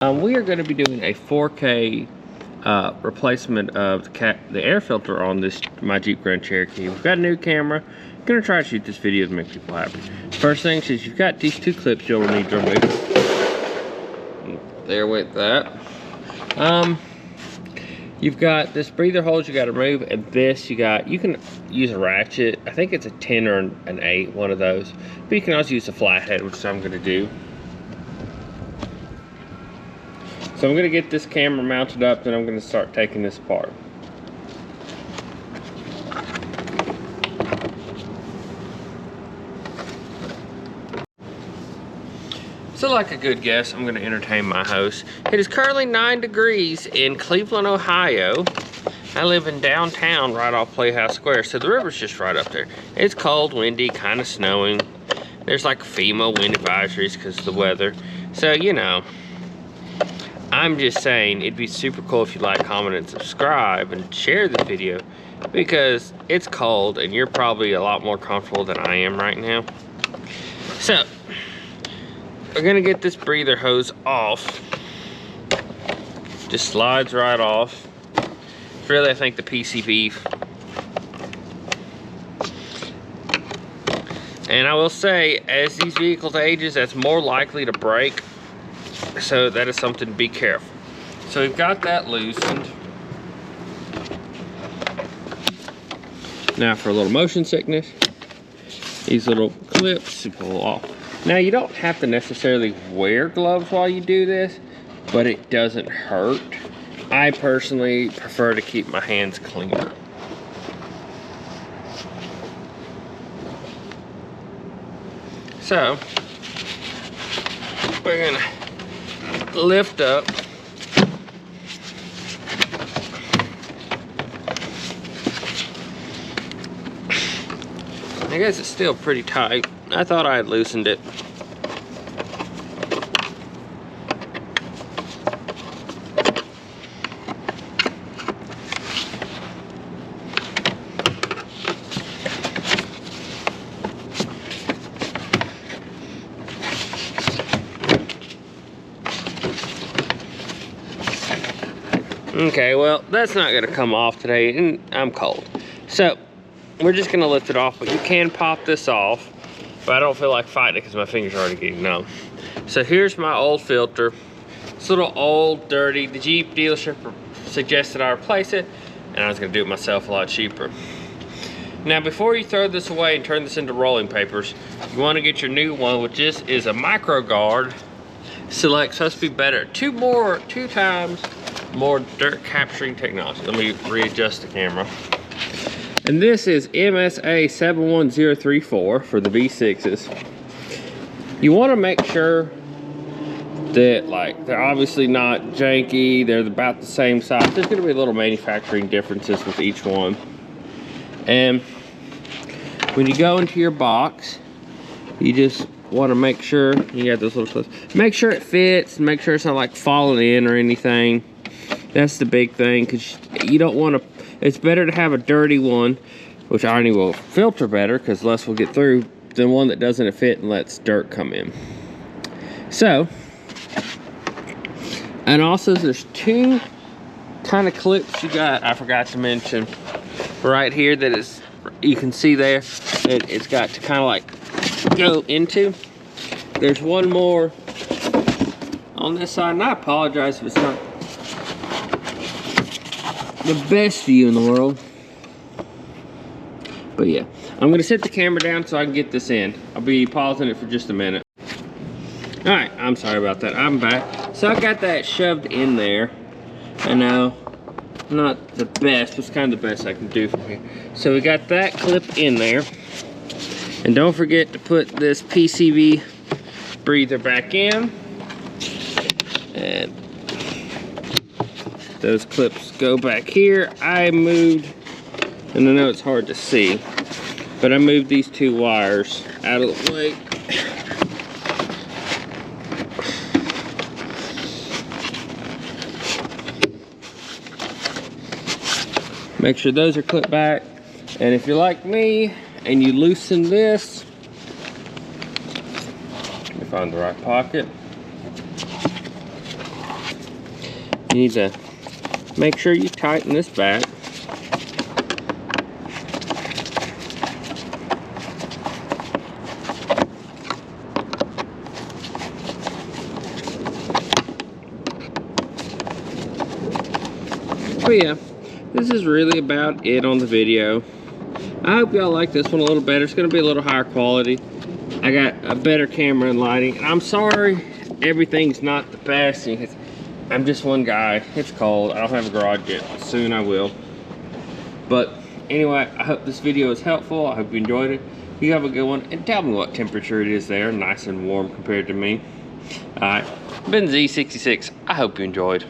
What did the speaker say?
We are going to be doing a 4K replacement of the air filter on my Jeep Grand Cherokee. We've got a new camera. I'm going to try to shoot this video to make people happy. First thing is you've got these two clips you'll need to remove. There with that. You've got this breather hose you got to remove, and this you can use a ratchet. I think it's a 10 or an 8, one of those. But you can also use a flathead, which I'm going to do. So I'm going to get this camera mounted up, then I'm going to start taking this apart. So like a good guest, I'm going to entertain my host. It is currently 9 degrees in Cleveland, Ohio. I live in downtown right off Playhouse Square, so the river's just right up there. It's cold, windy, kind of snowing. There's like FEMA wind advisories because of the weather. So, you know, I'm just saying it'd be super cool if you like, comment, and subscribe and share the video, because it's cold and you're probably a lot more comfortable than I am right now. So we're gonna get this breather hose off. Just slides right off. It's really, I think, the PCV. And I will say, as these vehicles ages, that's more likely to break. So that is something to be careful. So we've got that loosened. Now for a little motion sickness, these little clips you pull off. Now you don't have to necessarily wear gloves while you do this, but it doesn't hurt. I personally prefer to keep my hands cleaner. So we're gonna lift up. I guess it's still pretty tight. I thought I had loosened it. Okay, well, that's not gonna come off today, and I'm cold. So, we're just gonna lift it off, but you can pop this off, but I don't feel like fighting it because my fingers are already getting numb. So here's my old filter. It's a little old, dirty. The Jeep dealership suggested I replace it, and I was gonna do it myself a lot cheaper. Now, before you throw this away and turn this into rolling papers, you wanna get your new one, which is a micro guard. Select, supposed to be better. Two times more dirt capturing technology. Let me readjust the camera. And this is MSA 71034 for the V6s. You want to make sure that, like, they're obviously not janky, they're about the same size. There's going to be little manufacturing differences with each one. And when you go into your box, you just want to make sure you got those little clips. Make sure it fits, make sure it's not like falling in or anything. That's the big thing, because you don't want to. It's better to have a dirty one, which ironing will filter better because less will get through, than one that doesn't fit and lets dirt come in. So, and also there's two kind of clips you got, I forgot to mention, right here, that is, you can see there, that it's got to kind of like go into. There's one more on this side, and I apologize if it's not the best view in the world, but yeah, I'm gonna set the camera down so I can get this in. I'll be pausing it for just a minute. All right, I'm sorry about that. I'm back. So I got that shoved in there. I know, not the best, but it's kind of the best I can do from here. So we got that clip in there, and don't forget to put this PCV breather back in, and those clips go back here. I moved, and I know it's hard to see, but I moved these two wires out of the way. Make sure those are clipped back. And if you're like me and you loosen this, let me find the right pocket. You need to make sure you tighten this back. But yeah, this is really about it on the video. I hope y'all like this one a little better. It's gonna be a little higher quality. I got a better camera and lighting. And I'm sorry everything's not the best. I'm just one guy. It's cold. I don't have a garage yet. Soon I will. But anyway, I hope this video is helpful. I hope you enjoyed it. You have a good one. And tell me what temperature it is there. Nice and warm compared to me. Alright. Been Z66. I hope you enjoyed.